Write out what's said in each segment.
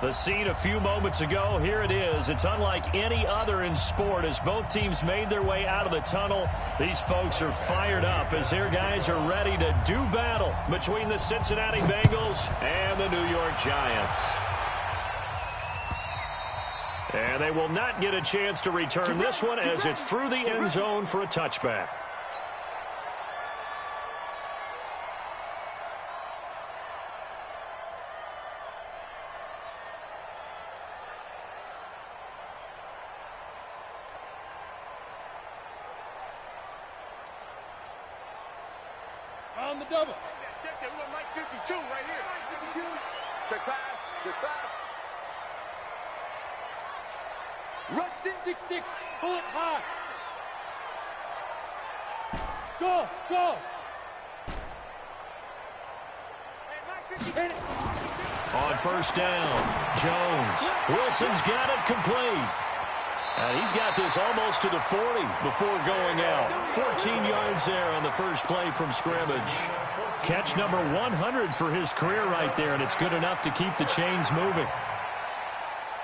The scene a few moments ago, here it is. It's unlike any other in sport as both teams made their way out of the tunnel. These folks are fired up as their guys are ready to do battle between the Cincinnati Bengals and the New York Giants. And they will not get a chance to return this one as it's through the end zone for a touchback. On the double. Check that. We got Mike 52 right here. Check pass. Check pass. Rush 6-6. Pull it high. Go. Go. On first down, Jones. Wilson's got it complete. And he's got this almost to the 40 before going out. 14 yards there on the first play from scrimmage. Catch number 100 for his career right there, and it's good enough to keep the chains moving.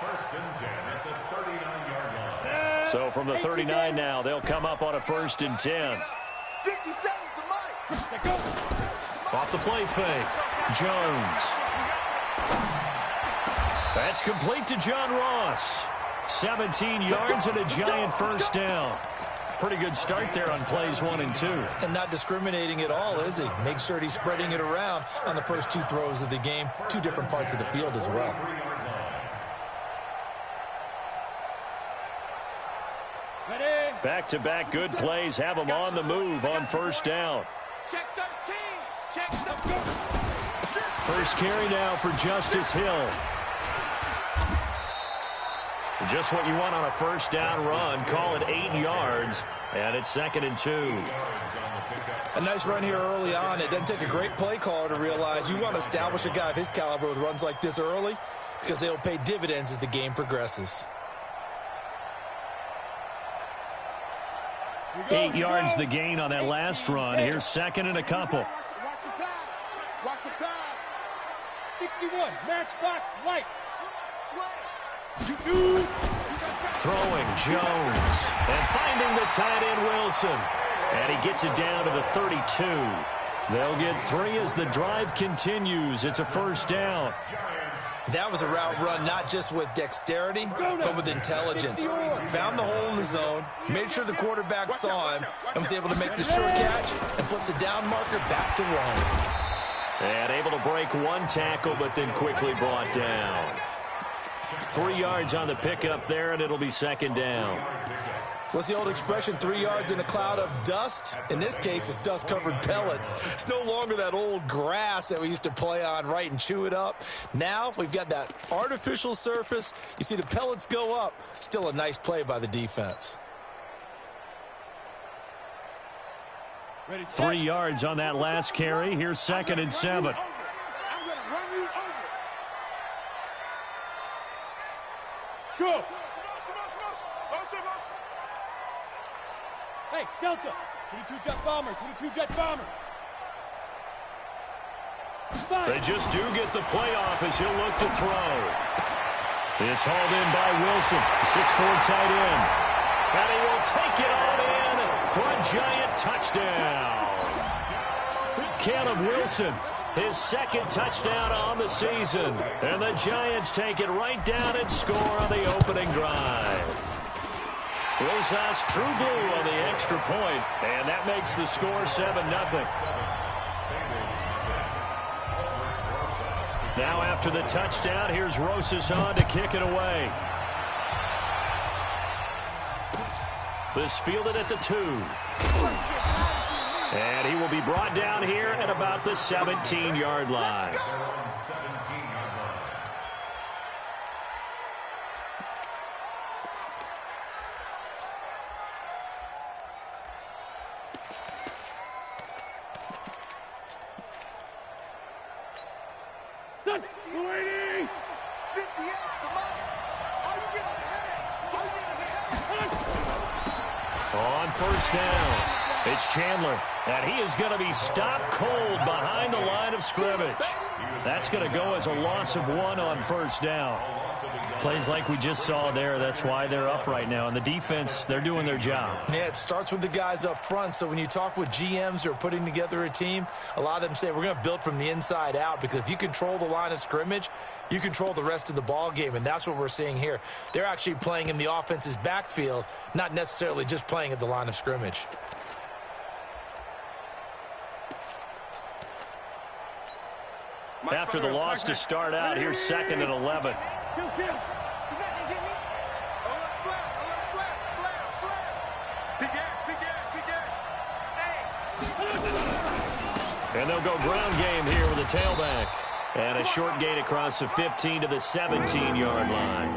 First and 10 at the 39-yard line. So from the 39 now, they'll come up on a first and 10. 57 to Mike. Off the play fake. Jones. That's complete to John Ross. 17 yards and a Giant first down. Pretty good start there on plays 1 and 2. And not discriminating at all, is he? Make sure he's spreading it around on the first 2 throws of the game. 2 different parts of the field as well. Back-to-back good plays have them on the move on first down. Check 13. Check 13. First carry now for Justice Hill. Just what you want on a first down run. Call it 8 yards, and it's 2nd and 2. A nice run here early on. It doesn't take a great play caller to realize you want to establish a guy of his caliber with runs like this early because they'll pay dividends as the game progresses. 8 yards the gain on that last run. Here's 2nd and a couple. Watch the pass. Watch the pass. 61. Matchbox lights. Throwing Jones and finding the tight end Wilson. And he gets it down to the 32. They'll get 3 as the drive continues. It's a first down. That was a route run not just with dexterity, but with intelligence. Found the hole in the zone, made sure the quarterback saw him, and was able to make the short catch and flip the down marker back to 1. And able to break 1 tackle, but then quickly brought down. 3 yards on the pickup there, and it'll be 2nd down. What's the old expression, 3 yards in a cloud of dust? In this case, it's dust-covered pellets. It's no longer that old grass that we used to play on, right, and chew it up. Now we've got that artificial surface. You see the pellets go up. Still a nice play by the defense. 3 yards on that last carry. Here's 2nd and 7. I'm going to run you over. Go. Hey, Delta. 22 jet bomber. 22 jet bomber. They just do get the playoff as he'll look to throw. It's hauled in by Wilson, 6'4" tight end. And he will take it all in for a Giant touchdown. Caleb Wilson, his 2nd touchdown on the season. And the Giants take it right down and score on the opening drive. Rosas true blue on the extra point, and that makes the score 7-0. Now after the touchdown, here's Rosas on to kick it away. This fielded at the 2. And he will be brought down here at about the 17-yard line. On first down, It's Chandler, and he is going to be stopped cold behind the line of scrimmage. That's going to go as a loss of 1 on first down. Plays like we just saw there, that's why they're up right now. And the defense, they're doing their job. Yeah, it starts with the guys up front. So when you talk with GMs who are putting together a team, a lot of them say we're going to build from the inside out, because if you control the line of scrimmage, you control the rest of the ball game, and that's what we're seeing here. They're actually playing in the offense's backfield, not necessarily just playing at the line of scrimmage. After the loss to start out, here's 2nd and 11. And they'll go ground game here with a tailback. And a short gain across the 15 to the 17-yard line.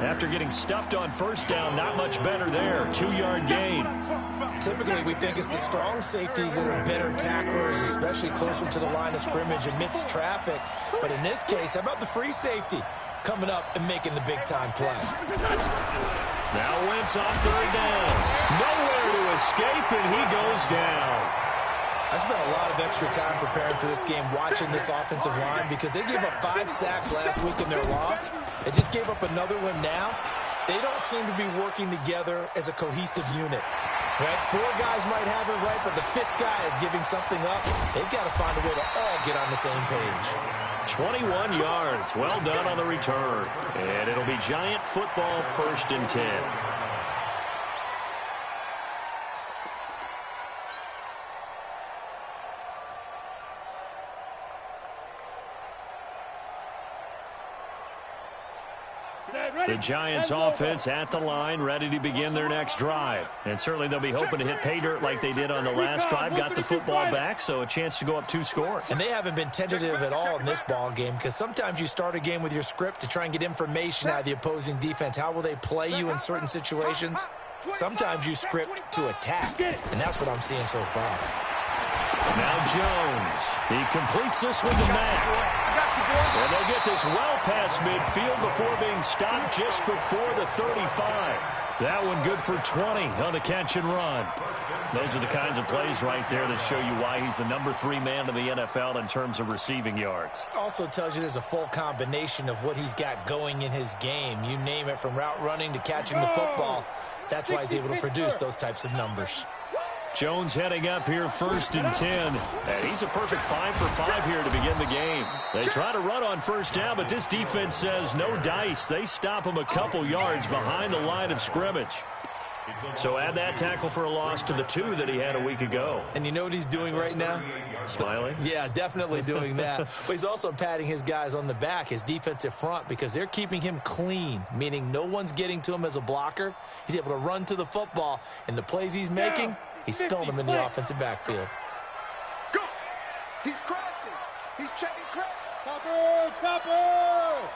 After getting stuffed on first down, not much better there. 2-yard gain. Typically, we think it's the strong safeties that are better tacklers, especially closer to the line of scrimmage amidst traffic. But in this case, how about the free safety coming up and making the big-time play? Now Wentz on 3rd down. Nowhere to escape, and he goes down. I spent a lot of extra time preparing for this game, watching this offensive line, because they gave up 5 sacks last week in their loss. They just gave up another one now. They don't seem to be working together as a cohesive unit. Right? 4 guys might have it right, but the 5th guy is giving something up. They've got to find a way to all get on the same page. 21 yards. Well done on the return. And it'll be Giant football, 1st and 10. The Giants offense at the line, ready to begin their next drive. And certainly they'll be hoping to hit pay dirt like they did on the last drive. Got the football back, so a chance to go up 2 scores. And they haven't been tentative at all in this ball game, because sometimes you start a game with your script to try and get information out of the opposing defense. How will they play you in certain situations? Sometimes you script to attack, and that's what I'm seeing so far. Now Jones. He completes this with the Mac. And they'll get this well past midfield before being stopped just before the 35. That one good for 20 on the catch and run. Those are the kinds of plays right there that show you why he's the number 3 man in the NFL in terms of receiving yards. Also tells you there's a full combination of what he's got going in his game. You name it, from route running to catching the football. That's why he's able to produce those types of numbers. Jones heading up here, 1st and 10. And he's a perfect 5 for 5 here to begin the game. They try to run on first down, but this defense says no dice. They stop him a couple yards behind the line of scrimmage. So add that tackle for a loss to the 2 that he had a week ago. And you know what he's doing right now? Smiling? Yeah, definitely doing that. But he's also patting his guys on the back, his defensive front, because they're keeping him clean, meaning no one's getting to him as a blocker. He's able to run to the football, and the plays he's making, he's spilling them in the offensive backfield. Go! He's crossing. He's checking cross. Topper! Topper!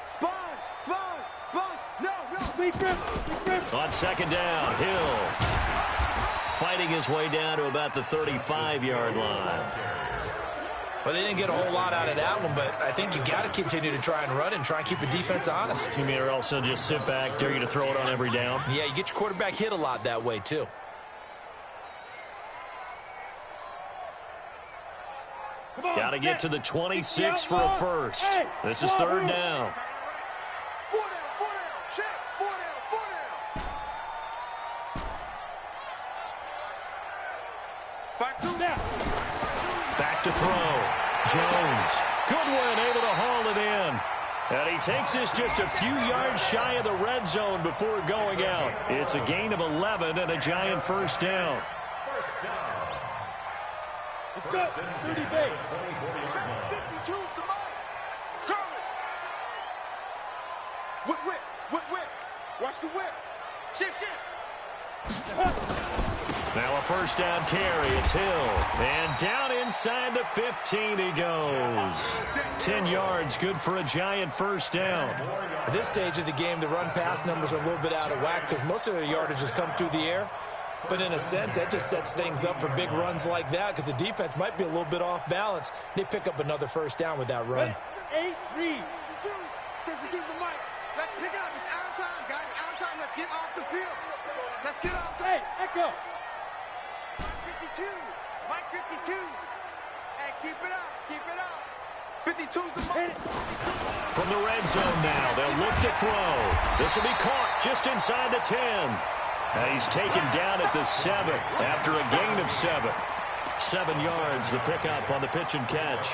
Sponge! No! On 2nd down, Hill fighting his way down to about the 35-yard line. Well, they didn't get a whole lot out of that one, but I think you got to continue to try and run and try and keep the defense honest. You mean or else they'll just sit back, dare you to throw it on every down? Yeah, you get your quarterback hit a lot that way, too. Got to get to the 26 for a first. This is 3rd down. 4 down, check, 4 down. Back to throw. Jones. Goodwin able to haul it in. And he takes this just a few yards shy of the red zone before going out. It's a gain of 11 and a Giant 1st down. Let's go. 30 base. 52's the money. Curry. Whip. Watch the whip. Shift. Now a 1st down carry. It's Hill. And down inside the 15 he goes. 10 yards, good for a Giant 1st down. At this stage of the game, the run-pass numbers are a little bit out of whack because most of their yardage has come through the air. But in a sense, that just sets things up for big runs like that because the defense might be a little bit off balance. They pick up another 1st down with that run. 8 read. 52's the mic. Let's pick it up. It's our time, guys. Our time. Let's get off the field. Let's get off the Hey, Echo. Mike 52. Mike 52. Hey, keep it up. Keep it up. 52's the mark. From the red zone now, they'll look to throw. This will be caught just inside the 10. And he's taken down at the 7 after a gain of 7. 7 yards, the pickup on the pitch and catch.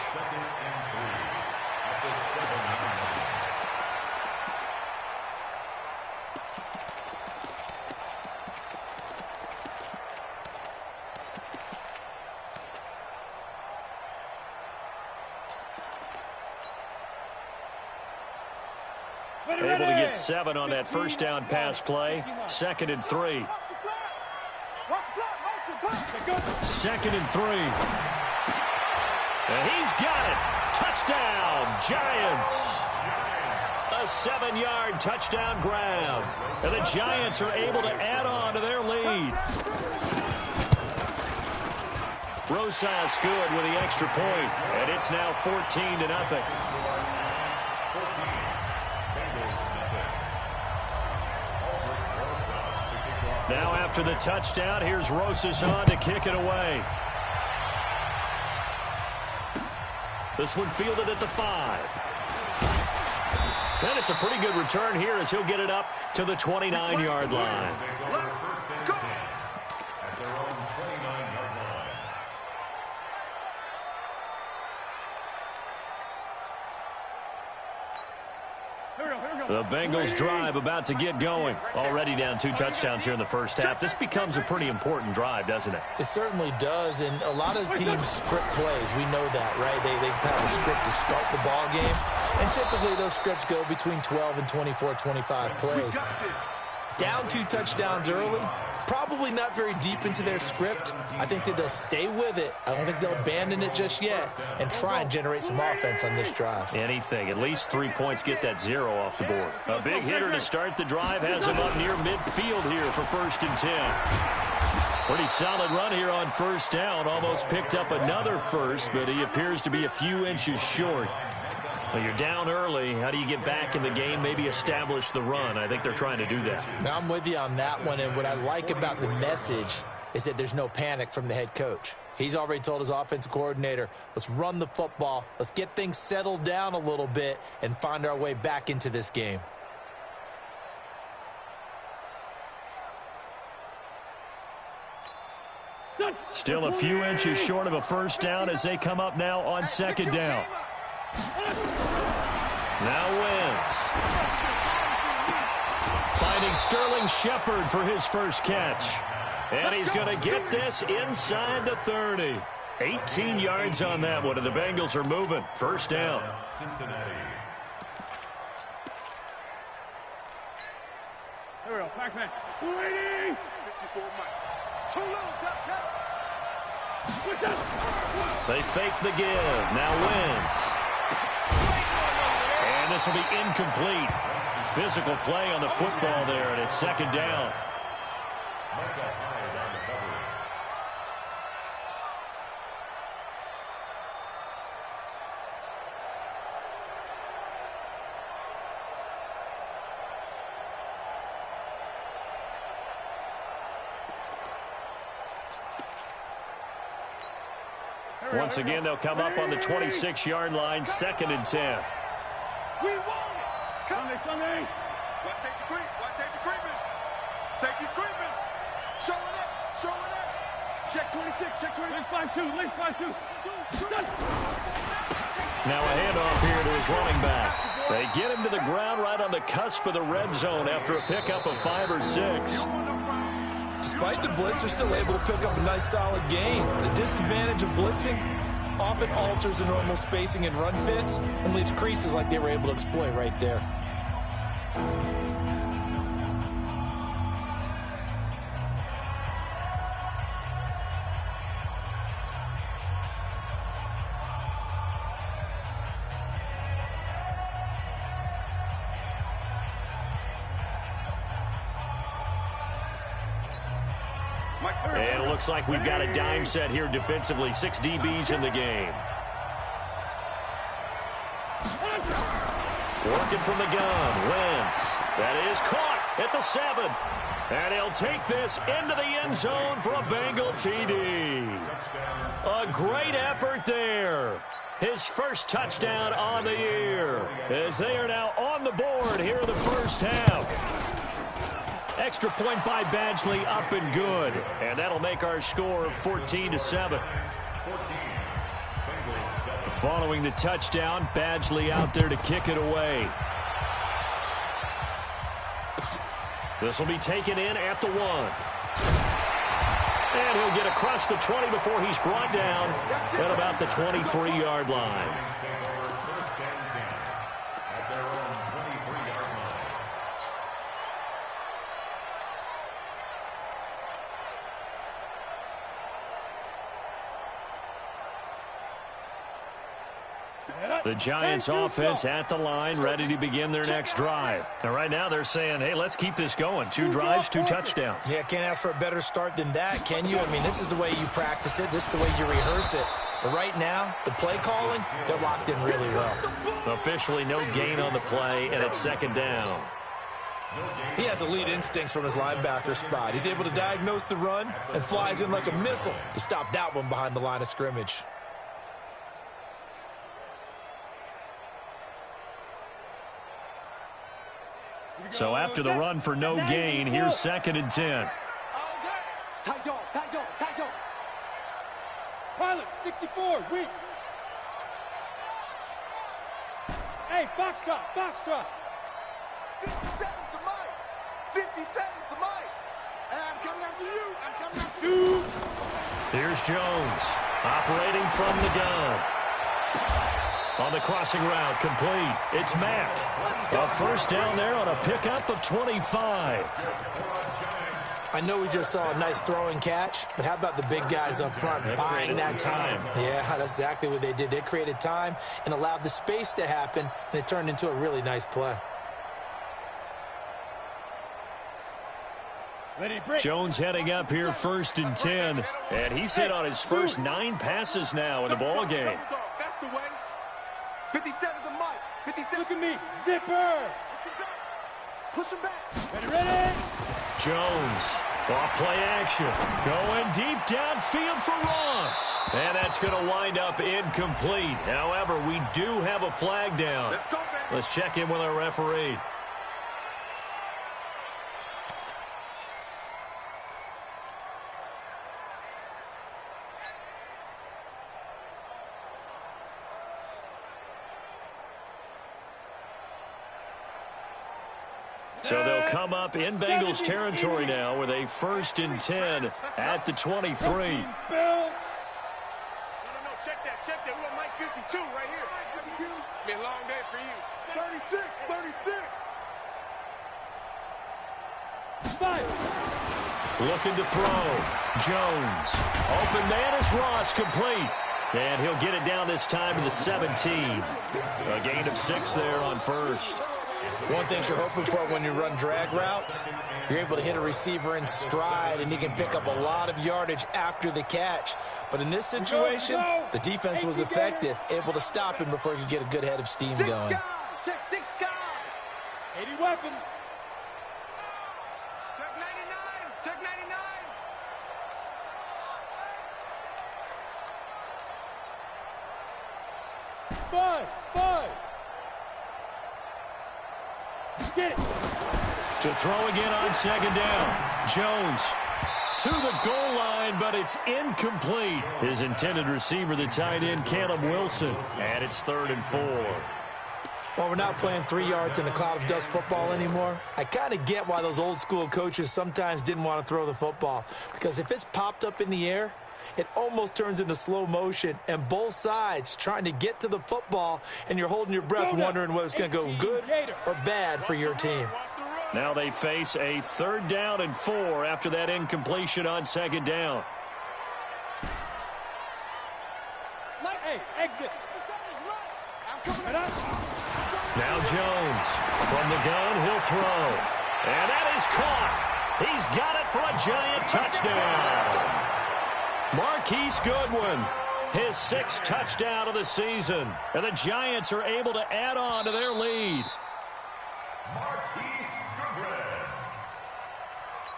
Able to get 7 on that first down pass play. 2nd and 3. 2nd and 3. And he's got it. Touchdown, Giants. A 7-yard touchdown grab. And the Giants are able to add on to their lead. Rosas good with the extra point, and it's now 14-0. Now after the touchdown, here's Rosas on to kick it away. This one fielded at the 5. And it's a pretty good return here as he'll get it up to the 29-yard line. At their own 29-yard line. The Bengals drive about to get going. Already down 2 touchdowns here in the first half. This becomes a pretty important drive, doesn't it? It certainly does, and a lot of teams script plays. We know that, right? They have a script to start the ball game, and typically those scripts go between 12 and 24, 25 plays. Down 2 touchdowns early, probably not very deep into their script. I think that they'll stay with it. I don't think they'll abandon it just yet and try and generate some offense on this drive. Anything. At least 3 points, get that 0 off the board. A big hitter to start the drive has him up near midfield here for 1st and 10. Pretty solid run here on 1st down. Almost picked up another first, but he appears to be a few inches short. Well, you're down early. How do you get back in the game, maybe establish the run? I think they're trying to do that. Now, I'm with you on that one, and what I like about the message is that there's no panic from the head coach. He's already told his offensive coordinator, let's run the football, let's get things settled down a little bit and find our way back into this game. Still a few inches short of a 1st down as they come up now on 2nd down. Now Wentz. Finding Sterling Shepard for his first catch. And he's going to get this inside the 30. 18 yards on that one, and the Bengals are moving. 1st down. Cincinnati. Here we go. Back man. 280. 54 Mike. Too little. They fake the give. Now Wentz. And this will be incomplete. Physical play on the football there, and it's 2nd down. Once again, they'll come up on the 26-yard line, 2nd and 10. We want it. Come on, Sunday. Watch safety creep. Watch safety creeping. Safety's creeping. Showing up. Showing up. Check 26. Check 26. Let's 5-2. Let's 5-2. Now a handoff here to his running back. They get him to the ground right on the cusp of the red zone after a pickup of 5 or 6. Despite the blitz, they're still able to pick up a nice solid gain. The disadvantage of blitzing often alters the normal spacing and run fits and leaves creases like they were able to exploit right there. And it looks like we've got a dime set here defensively. 6 DBs in the game. Working from the gun. Wentz. That is caught at the 7. And he'll take this into the end zone for a Bengal TD. A great effort there. His first touchdown on the year, as they are now on the board here in the first half. Extra point by Badgley, up and good. And that'll make our score 14-7. Following the touchdown, Badgley out there to kick it away. This will be taken in at the 1. And he'll get across the 20 before he's brought down at about the 23-yard line. The Giants offense at the line, ready to begin their next drive. And right now they're saying, hey, let's keep this going. 2 drives, 2 touchdowns. Yeah, can't ask for a better start than that, can you? I mean, this is the way you practice it. This is the way you rehearse it. But right now, the play calling, they're locked in really well. Officially no gain on the play, and it's 2nd down. He has elite instincts from his linebacker spot. He's able to diagnose the run and flies in like a missile to stop that one behind the line of scrimmage. So after the run for no gain, here's 2nd and 10. Tight dog, tight dog, tight dog. Pilot, 64, weak. Hey, box drop, box drop. 57's the mic. 57's the mic. Hey, I'm coming after you. I'm coming after you. Here's Jones, operating from the gun. On the crossing route, complete. It's Mack. A first down there on a pickup of 25. I know we just saw a nice throwing catch, but how about the big guys up front buying that time? Yeah, that's exactly what they did. They created time and allowed the space to happen, and it turned into a really nice play. Jones heading up here 1st and 10, and he's hit on his first 9 passes now in the ball game. That's the way. 57's the mic. 57. Look at me, zipper. Push him back. Ready? Jones, off play action, going deep downfield for Ross. And that's going to wind up incomplete. However, we do have a flag down. Let's go, baby. Let's check in with our referee. So they'll come up in Bengals territory now with a 1st and 10 at the 23. No, check that. We want Mike 52 right here. It's been a long day for you. 36. Looking to throw. Jones. Open man is Ross, complete. And he'll get it down this time to the 17. A gain of 6 there on 1st. One thing you're hoping for when you run drag routes, you're able to hit a receiver in stride, and he can pick up a lot of yardage after the catch. But in this situation, the defense was effective, able to stop him before he could get a good head of steam going. Check 6 guys. 80 weapon. Check 99. Check 99. Five. Get it. To throw again on 2nd down. Jones to the goal line, but it's incomplete. His intended receiver, the tight end, Caleb Wilson. And it's 3rd and 4. Well, we're not playing 3 yards in a cloud of dust football anymore. I kind of get why those old school coaches sometimes didn't want to throw the football. Because if it's popped up in the air, it almost turns into slow motion, and both sides trying to get to the football, and you're holding your breath wondering whether it's going to go good or bad for your team. Now they face a 3rd down and 4 after that incompletion on 2nd down. Hey, exit. Now Jones from the gun, he'll throw. And that is caught. He's got it for a giant touchdown. Marquise Goodwin His 6th touchdown of the season. And the Giants are able to add on to their lead.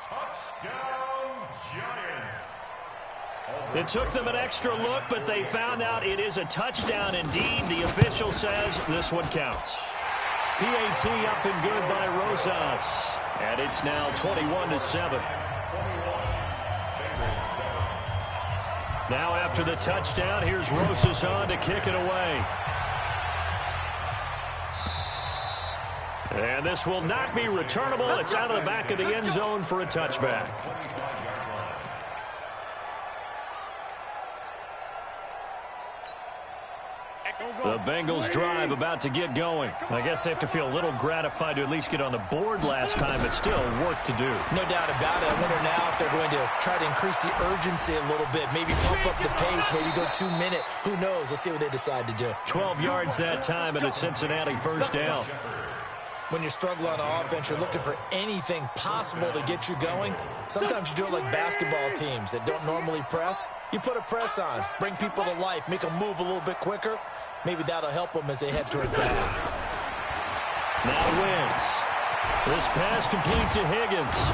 Touchdown, Giants. It took them an extra look, but they found out it is a touchdown indeed. The official says this one counts. PAT up and good by Rosas. And it's now 21-7. Now after the touchdown, here's Rosas on to kick it away. And this will not be returnable. It's out of the back of the end zone for a touchback. The Bengals drive about to get going. I guess they have to feel a little gratified to at least get on the board last time, but still work to do. No doubt about it. I wonder now if they're going to try to increase the urgency a little bit, maybe pump up the pace, maybe go 2-minute. Who knows? Let's see what they decide to do. 12 yards that time and a Cincinnati first down. When you're struggling on offense, you're looking for anything possible to get you going. Sometimes you do it like basketball teams that don't normally press. You put a press on, bring people to life, make them move a little bit quicker. Maybe that'll help them as they head towards the half. Now Wentz. This pass complete to Higgins.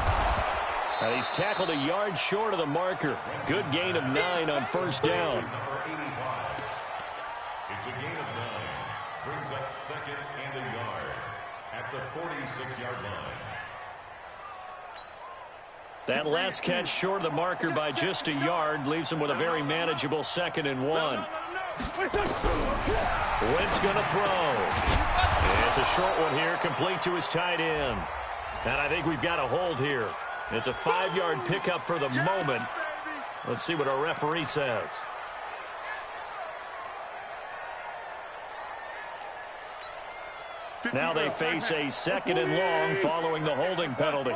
And he's tackled a yard short of the marker. Good gain of 9 on first down. It's a gain of 9. Brings up 2nd and a yard at the 46-yard line. That last catch short of the marker by just a yard leaves him with a very manageable 2nd and 1. Wentz going to throw. It's a short one here, complete to his tight end. And I think we've got a hold here. It's a 5-yard pickup for the moment. Let's see what our referee says. Now they face a 2nd and long following the holding penalty.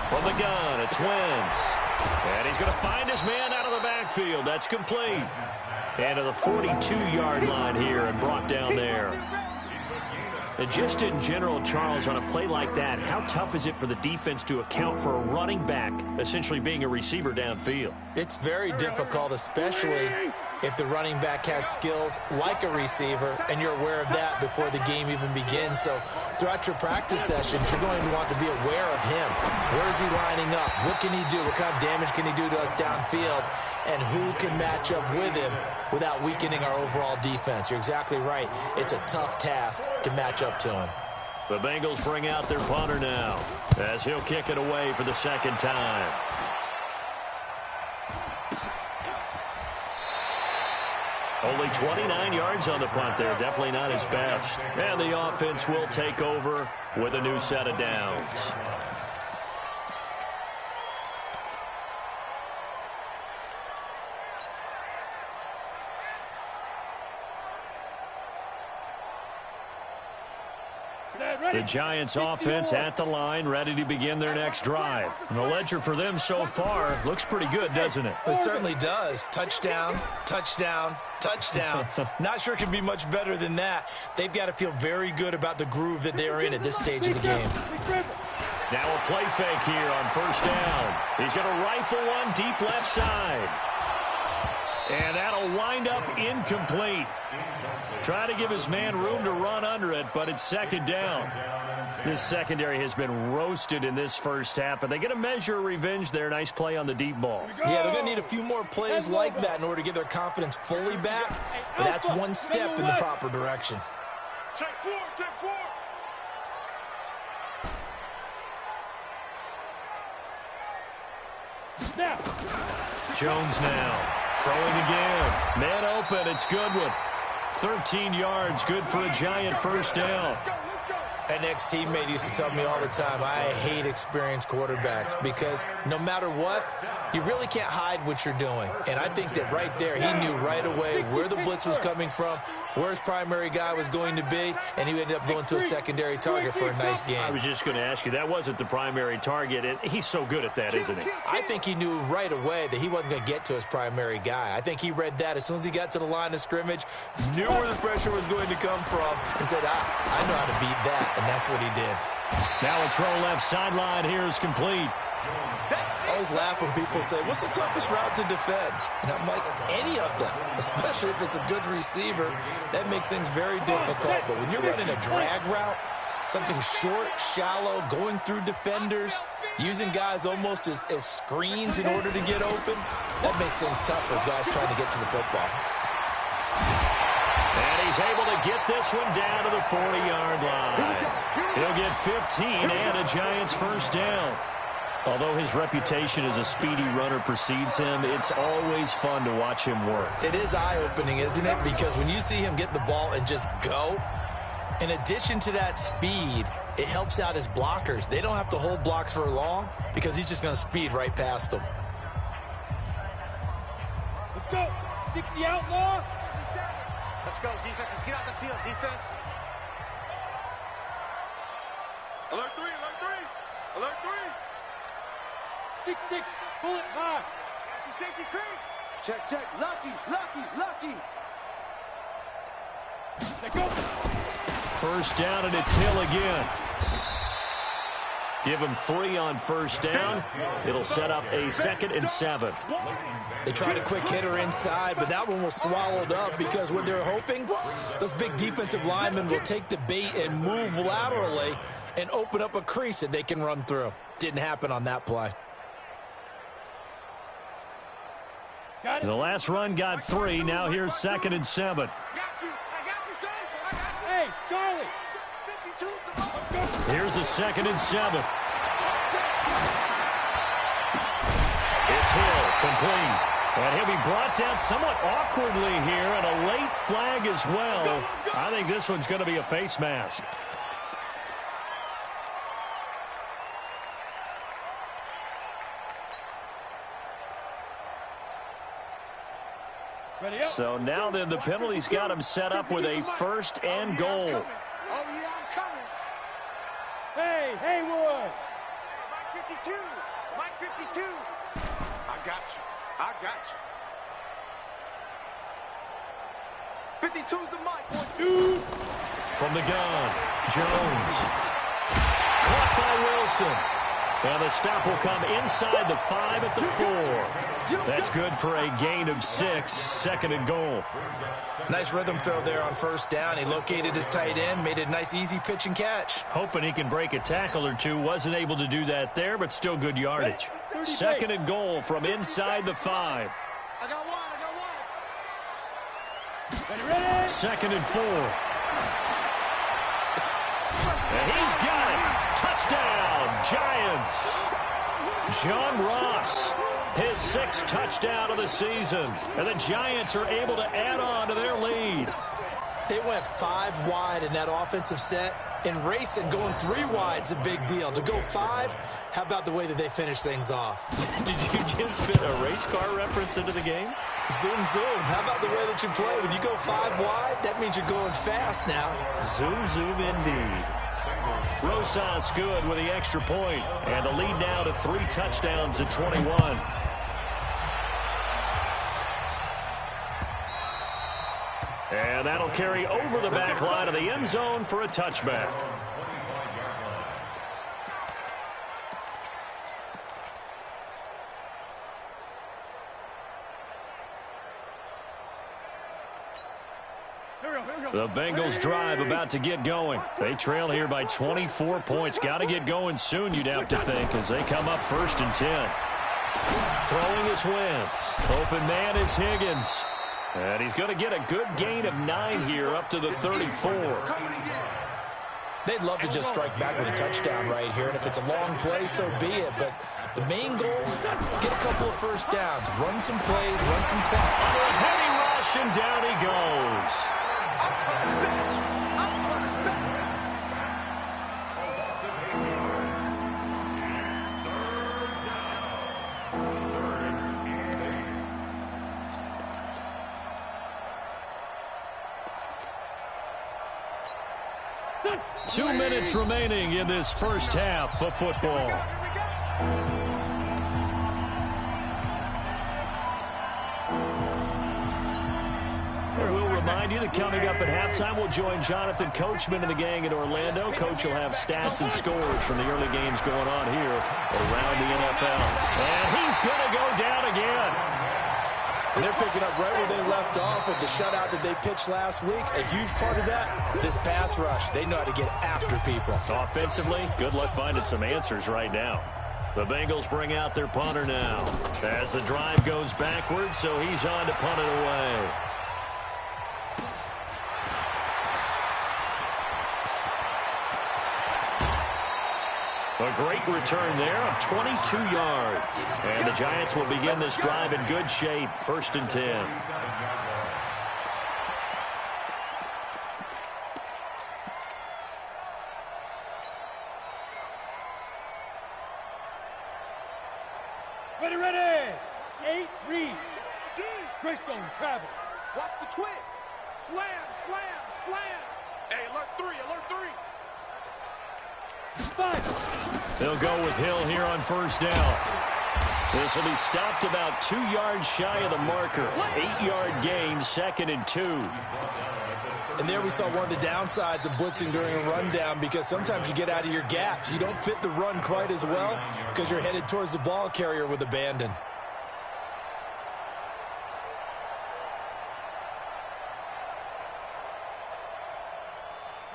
From the gun, it's Wentz. And he's going to find his man out of the backfield. That's complete. And to the 42-yard line here and brought down there. And just in general, Charles, on a play like that, how tough is it for the defense to account for a running back essentially being a receiver downfield? It's very difficult, especially if the running back has skills like a receiver, and you're aware of that before the game even begins. So throughout your practice sessions, you're going to want to be aware of him. Where is he lining up? What can he do? What kind of damage can he do to us downfield? And who can match up with him without weakening our overall defense? You're exactly right. It's a tough task to match up to him. The Bengals bring out their punter now as he'll kick it away for the 2nd time. Only 29 yards on the punt there. Definitely not his best. And the offense will take over with a new set of downs. The Giants offense at the line, ready to begin their next drive. And the ledger for them so far looks pretty good, doesn't it? It certainly does. Touchdown, touchdown, touchdown. Not sure it can be much better than that. They've got to feel very good about the groove that they are in at this stage of the game. Now a play fake here on first down. He's going to rifle one deep left side. And that'll wind up incomplete. Try to give his man room to run under it, but it's 2nd down. This secondary has been roasted in this first half, but they get a measure of revenge there. Nice play on the deep ball. Yeah, they're going to need a few more plays like that in order to get their confidence fully back, but that's one step in the proper direction. Check 4, check 4. Jones now throwing again. Man open. It's Goodwin. 13 yards. Good for a Giant first down. An ex-teammate used to tell me all the time, I hate experienced quarterbacks because no matter what, you really can't hide what you're doing. And I think that right there, he knew right away where the blitz was coming from, where his primary guy was going to be, and he ended up going to a secondary target for a nice game. I was just going to ask you, that wasn't the primary target. He's so good at that, isn't he? I think he knew right away that he wasn't going to get to his primary guy. I think he read that as soon as he got to the line of scrimmage, knew where the pressure was going to come from, and said, I know how to beat that, and that's what he did. Now a throw left sideline here is complete. Oh, always laugh when people say, what's the toughest route to defend? And I'm like, any of them, especially if it's a good receiver. That makes things very difficult. But when you're running a drag route, something short, shallow, going through defenders, using guys almost as screens in order to get open, that makes things tough for guys trying to get to the football. And he's able to get this one down to the 40-yard line. He'll get 15 and a Giants first down. Although his reputation as a speedy runner precedes him, it's always fun to watch him work. It is eye-opening, isn't it? Because when you see him get the ball and just go, in addition to that speed, it helps out his blockers. They don't have to hold blocks for long because he's just going to speed right past them. Let's go. 60 outlaw. Let's go, defense. Let's get out the field, defense. Alert 3, alert 3. Alert 3. 6-6. Pull it high. It's a safety creep. Check, check. Lucky, lucky, lucky. Let go. First down, and it's Hill again. Give him 3 on first down. It'll set up a 2nd and 7. They tried a quick hitter inside, but that one was swallowed up because what they're hoping, those big defensive linemen will take the bait and move laterally and open up a crease that they can run through. Didn't happen on that play. The last run got 3. Now here's 2nd and 7. I got you, son. I got you. Hey, Charlie. 52 's the ball. Here's a 2nd and 7. It's Hill, complete. And he'll be brought down somewhat awkwardly here, and a late flag as well. I think this one's going to be a face mask. Ready up. So now then the penalty's got him set up with a 1st and goal. Oh, yeah, I'm coming. Hey, Haywood. Mike 52. Mike 52. I got you. I got you. 52's the mic. 1, 2. From the gun, Jones. Caught by Wilson. And the stop will come inside the 5 at the 4. That's good for a gain of 6, 2nd and goal. Nice rhythm throw there on first down. He located his tight end, made a nice easy pitch and catch. Hoping he can break a tackle or two. Wasn't able to do that there, but still good yardage. 2nd and goal from inside the 5. I got one. Ready. 2nd and 4. And he's got it. Touchdown, Giants. John Ross, his 6th touchdown of the season. And the Giants are able to add on to their lead. They went 5 wide in that offensive set. And racing, going 3 wide's a big deal. To go 5, how about the way that they finish things off? Did you just fit a race car reference into the game? Zoom, zoom. How about the way that you play? When you go 5 wide, that means you're going fast now. Zoom, zoom indeed. Rosas good with the extra point. And the lead now to 3 touchdowns at 21. And that'll carry over the back line of the end zone for a touchback. The Bengals drive about to get going. They trail here by 24 points. Got to get going soon, you'd have to think, as they come up 1st and 10. Throwing is Wentz. Open man is Higgins. And he's going to get a good gain of 9 here up to the 34. They'd love to just strike back with a touchdown right here. And if it's a long play, so be it. But the main goal, get a couple of first downs. Run some plays, run some clock. Heavy rush, and down he goes. 2 minutes remaining in this first half of football. There will remind you that coming up at halftime, we'll join Jonathan Coachman and the gang in Orlando. Coach will have stats and scores from the early games going on here around the NFL. And he's going to go down again. And they're picking up right where they left off with the shutout that they pitched last week. A huge part of that, this pass rush. They know how to get after people. Offensively, good luck finding some answers right now. The Bengals bring out their punter now as the drive goes backwards, so he's on to punt it away. A great return there of 22 yards. And the Giants will begin this drive in good shape, 1st and 10. Ready. 8, read. Greystone, travel. Watch the twist. Slam. Hey, alert 3. 5. They'll go with Hill here on 1st down. This will be stopped about 2 yards shy of the marker. 8-yard gain, 2nd and 2. And there we saw one of the downsides of blitzing during a rundown, because sometimes you get out of your gaps. You don't fit the run quite as well because you're headed towards the ball carrier with abandon.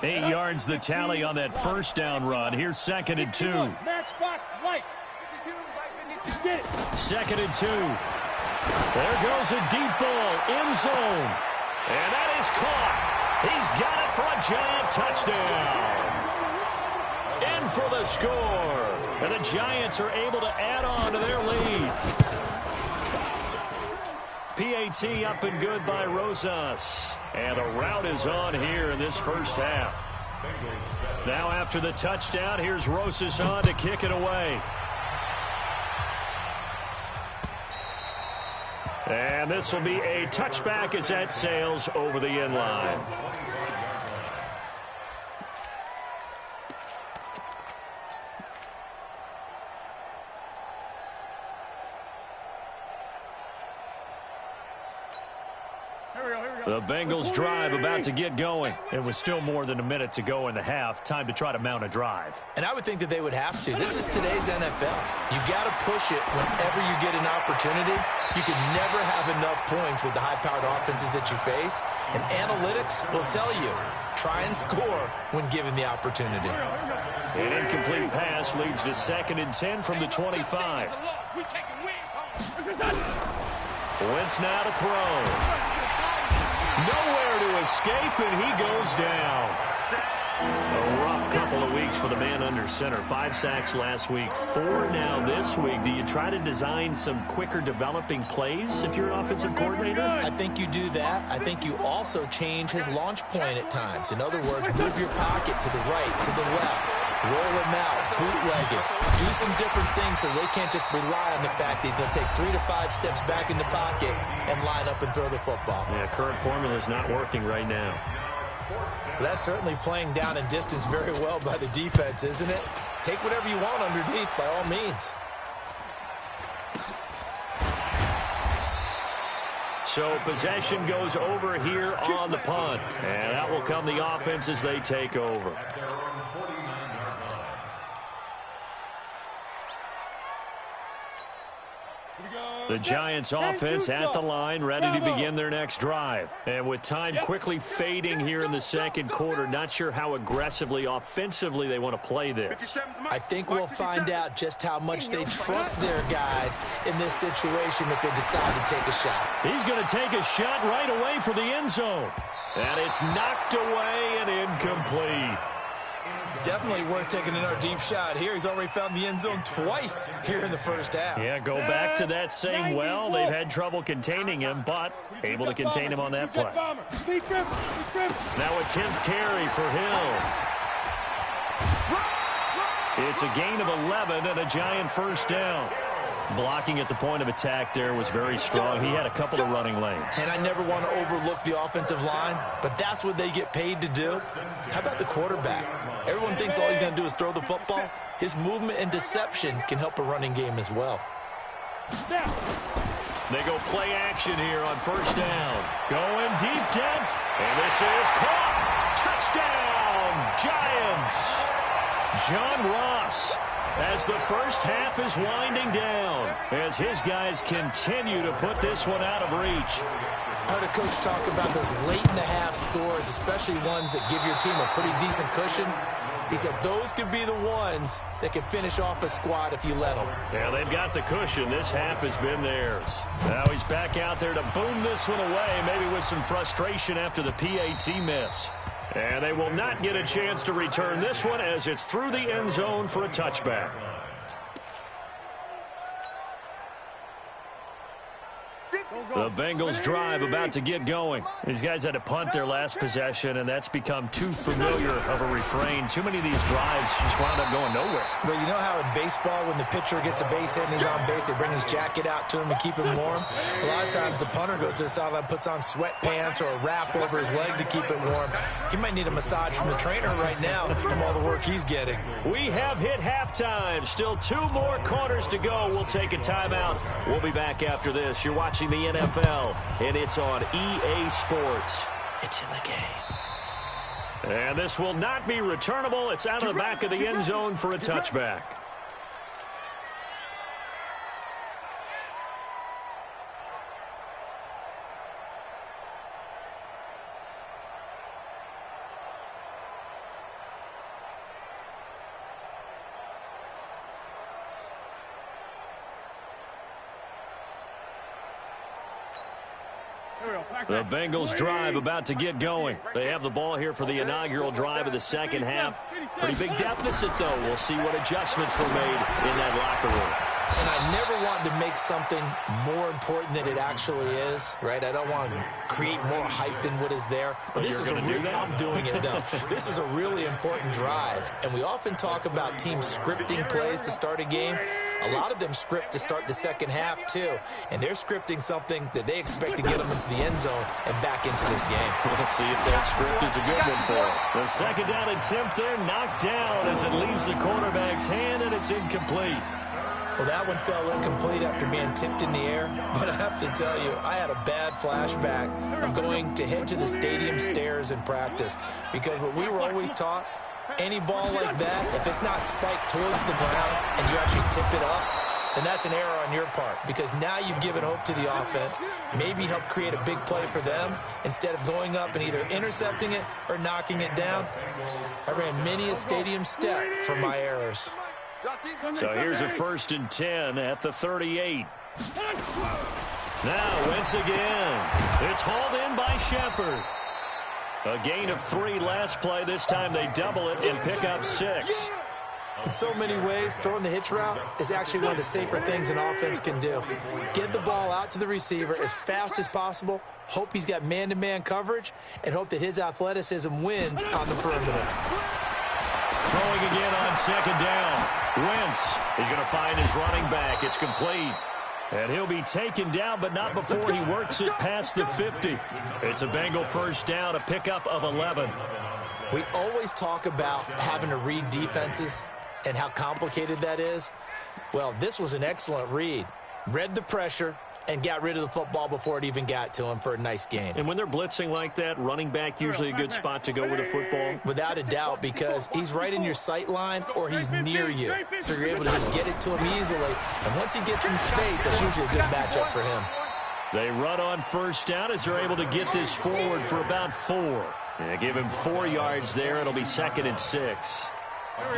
Eight yards the tally on that 1st down run. Here's 2nd and 2. Matchbox lights. Get it. 2nd and 2. There goes a deep ball, end zone. And that is caught. He's got it for a Giant touchdown. In for the score. And the Giants are able to add on to their lead. PAT up and good by Rosas. And a rout is on here in this 1st half. Now after the touchdown, here's Rosas on to kick it away. And this will be a touchback as that sails over the end line. The Bengals drive about to get going. It was still more than a minute to go in the half. Time to try to mount a drive. And I would think that they would have to. This is today's NFL. You got to push it whenever you get an opportunity. You can never have enough points with the high-powered offenses that you face. And analytics will tell you, try and score when given the opportunity. An incomplete pass leads to 2nd and 10 from the 25. Wentz now to throw. Nowhere to escape, and he goes down. A rough couple of weeks for the man under center. 5 sacks last week, 4 now this week. Do you try to design some quicker developing plays if you're an offensive coordinator? I think you do that. I think you also change his launch point at times. In other words, move your pocket to the right, to the left. Roll him out, bootleg it. Do some different things so they can't just rely on the fact that he's going to take 3 to 5 steps back in the pocket and line up and throw the football. Yeah, current formula is not working right now. That's certainly playing down in distance very well by the defense, isn't it? Take whatever you want underneath by all means. So possession goes over here on the punt. And that will come the offense as they take over. The Giants offense at the line, ready to begin their next drive. And with time quickly fading here in the 2nd quarter, not sure how aggressively, offensively they want to play this. I think we'll find out just how much they trust their guys in this situation if they decide to take a shot. He's going to take a shot right away for the end zone. And it's knocked away and incomplete. Definitely worth taking another deep shot here. He's already found the end zone twice here in the 1st half. Yeah, go back to that same well. They've had trouble containing him, but able to contain him on that play. Now a 10th carry for Hill. It's a gain of 11 and a Giant 1st down. Blocking at the point of attack there was very strong. He had a couple of running lanes. And I never want to overlook the offensive line, but that's what they get paid to do. How about the quarterback? Everyone thinks all he's going to do is throw the football. His movement and deception can help a running game as well. They go play action here on first down. Going deep depth. And this is caught. Touchdown, Giants. John Ross, as the first half is winding down, as his guys continue to put this one out of reach. I heard a coach talk about those late-in-the-half scores, especially ones that give your team a pretty decent cushion. He said those could be the ones that can finish off a squad if you let them. Yeah, they've got the cushion. This half has been theirs. Now he's back out there to boom this one away, maybe with some frustration after the PAT miss. And they will not get a chance to return this one as it's through the end zone for a touchback. The Bengals drive about to get going. These guys had to punt their last possession, and that's become too familiar of a refrain. Too many of these drives just wound up going nowhere. Well, you know how in baseball, when the pitcher gets a base hit and he's on base, they bring his jacket out to him and keep him warm? A lot of times the punter goes to the sideline, puts on sweatpants or a wrap over his leg to keep it warm. He might need a massage from the trainer right now from all the work he's getting. We have hit halftime. Still 2 more quarters to go. We'll take a timeout. We'll be back after this. You're watching the NFL, and it's on EA Sports. It's in the game. And this will not be returnable. It's out of the back of the end zone for a touchback. The Bengals drive about to get going. They have the ball here for the inaugural drive of the second half. Pretty big deficit, though. We'll see what adjustments were made in that locker room. And I never want to make something more important than it actually is, right? I don't want to create more hype than what is there. But this is I'm doing it, though. This is a really important drive. And we often talk about teams scripting plays to start a game. A lot of them script to start the second half, too. And they're scripting something that they expect to get them into the end zone and back into this game. We'll see if that script is a good one for them. The second down attempt there knocked down as it leaves the quarterback's hand, and it's incomplete. Well, that one fell incomplete after being tipped in the air. But I have to tell you, I had a bad flashback of going to head to the stadium stairs in practice. Because what we were always taught, any ball like that, if it's not spiked towards the ground and you actually tip it up, then that's an error on your part. Because now you've given hope to the offense, maybe help create a big play for them, instead of going up and either intercepting it or knocking it down. I ran many a stadium step for my errors. So here's a 1st and 10 at the 38. Now, Wentz again. It's hauled in by Shepard. A gain of 3 last play. This time they double it and pick up 6. In so many ways, throwing the hitch route is actually one of the safer things an offense can do. Get the ball out to the receiver as fast as possible, hope he's got man-to-man coverage, and hope that his athleticism wins on the perimeter. Throwing again on second down. Wentz is going to find his running back. It's complete. And he'll be taken down, but not before he works it past the 50. It's a Bengal first down, a pickup of 11. We always talk about having to read defenses and how complicated that is. Well, this was an excellent read. Read the pressure and got rid of the football before it even got to him for a nice game. And when they're blitzing like that, running back usually a good spot to go with a football? Without a doubt, because he's right in your sight line or he's near you. So you're able to just get it to him easily. And once he gets in space, that's usually a good matchup for him. They run on first down as they're able to get this forward for about 4. Yeah, give him 4 yards there. It'll be 2nd and 6.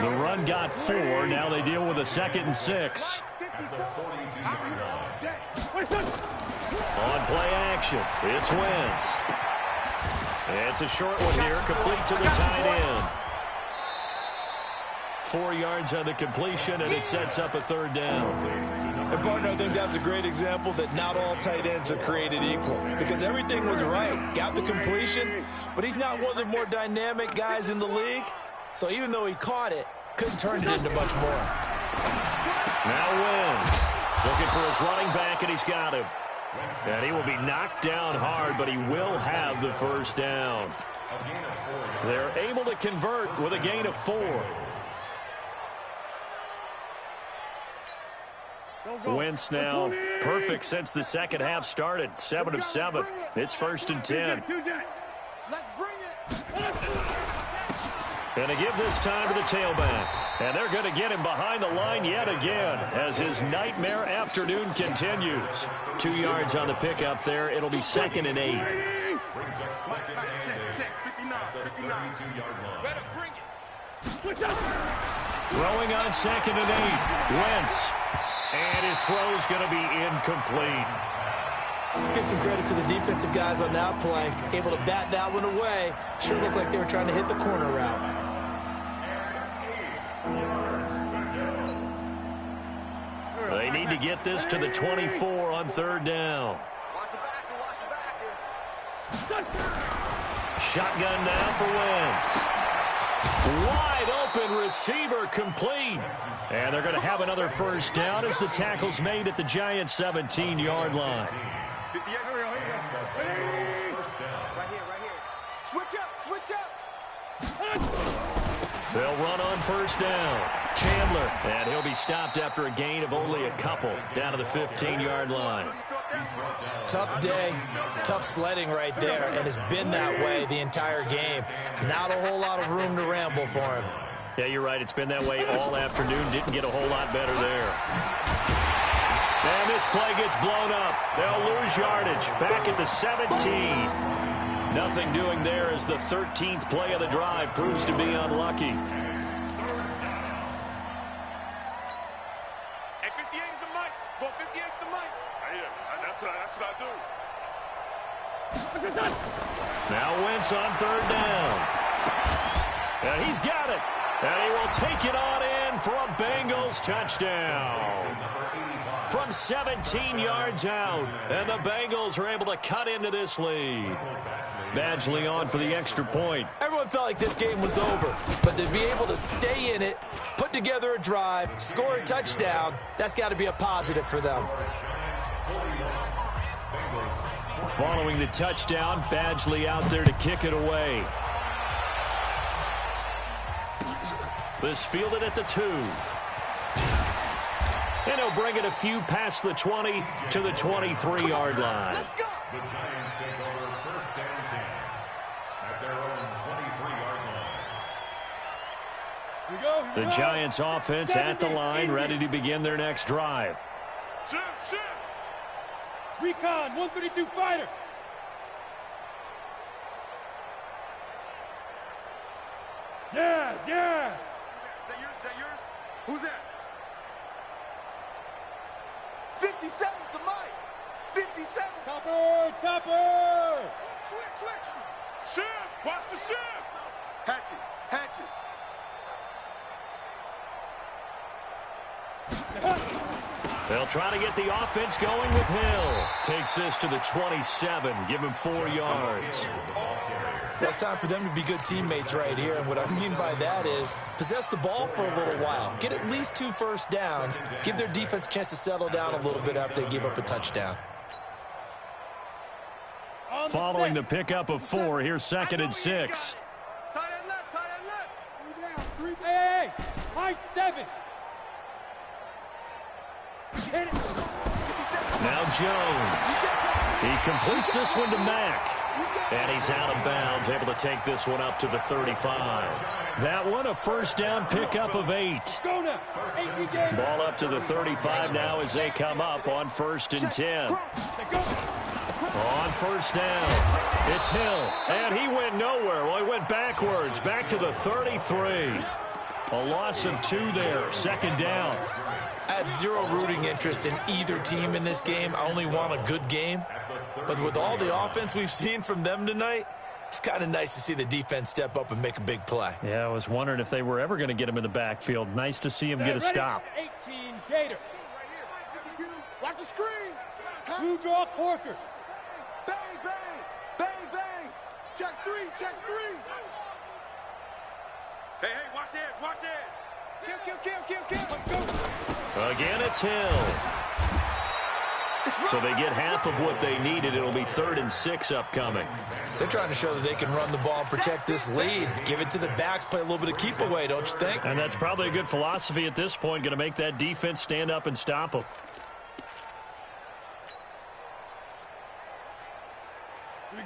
The run got 4. Now they deal with a 2nd and 6. On play action, it's Wentz. It's a short one here, complete to the tight end. 4 yards on the completion, and it sets up a 3rd down. And, partner, I think that's a great example that not all tight ends are created equal. Because everything was right. Got the completion, but he's not one of the more dynamic guys in the league. So even though he caught it, couldn't turn it into much more. Now Wentz looking for his running back, and he's got him. And he will be knocked down hard, but he will have the first down. They're able to convert with a gain of 4. Wentz now perfect since the second half started. 7 of 7. It's 1st and 10. Let's bring it. And to give this time to the tailback. And they're going to get him behind the line yet again as his nightmare afternoon continues. 2 yards on the pickup there. It'll be 2nd and 8. Brings up 2nd and 8. Check. 59. At the 32-yard line. Better bring it. Throwing on 2nd and 8. Wentz. And his throw's going to be incomplete. Let's give some credit to the defensive guys on that play. Able to bat that one away. Sure looked like they were trying to hit the corner route. They need to get this to the 24 on 3rd down. Watch the back. Shotgun now for Wentz. Wide open receiver complete. And they're going to have another 1st down as the tackle's made at the Giants' 17-yard line. 58. Right here. Switch up. They'll run on 1st down. Chandler, and he'll be stopped after a gain of only a couple down to the 15-yard line. Tough day, tough sledding right there, and it's been that way the entire game. Not a whole lot of room to ramble for him. Yeah, you're right. It's been that way all afternoon. Didn't get a whole lot better there. And this play gets blown up. They'll lose yardage. Back at the 17. Nothing doing there as the 13th play of the drive proves to be unlucky. Hey, 58 is the mic. Go 58 is the mic. That's what I do. Now Wentz on 3rd down. And he's got it. And he will take it on in for a Bengals touchdown. From 17 yards out. And the Bengals are able to cut into this lead. Badgley on for the extra point. Everyone felt like this game was over, but to be able to stay in it, put together a drive, score a touchdown, that's got to be a positive for them. Following the touchdown, Badgley out there to kick it away. This fielded at the 2. And he'll bring it a few past the 20 to the 23-yard line. The Giants take over 1st and 10 at their own 23-yard line. The Giants offense at the line, ready to begin their next drive. Shift. Recon, 132 fighter. Yes. Is that yours? Who's that? 57 the mic. 57. Topper. Switch. Shift. Watch the shift. Hatchet. They'll try to get the offense going with Hill. Takes this to the 27. Give him 4 yards. It's time for them to be good teammates right here, and what I mean by that is possess the ball for a little while. Get at least 2 1st downs. Give their defense a chance to settle down a little bit after they give up a touchdown. Following the pickup of 4, here's 2nd and 6. Tight end left. Hey, high 7. Now Jones. He completes this one to Mack. And he's out of bounds, able to take this one up to the 35. That one a 1st down pickup of 8. Ball up to the 35 now as they come up on 1st and 10. On 1st down, it's Hill. And he went nowhere. Well, he went backwards, back to the 33. A loss of 2 there, 2nd down. I have zero rooting interest in either team in this game. I only want a good game. But with all the offense we've seen from them tonight, it's kind of nice to see the defense step up and make a big play. Yeah, I was wondering if they were ever going to get him in the backfield. Nice to see him get a stop. 18 Gator. Watch the screen. Blue draw corkers. Bang. Check 3. Hey, watch it. Kill. Again, it's Hill. So they get half of what they needed. It'll be 3rd and 6 upcoming. They're trying to show that they can run the ball and protect this lead. Give it to the backs, play a little bit of keep away, don't you think? And that's probably a good philosophy at this point. Going to make that defense stand up and stop them.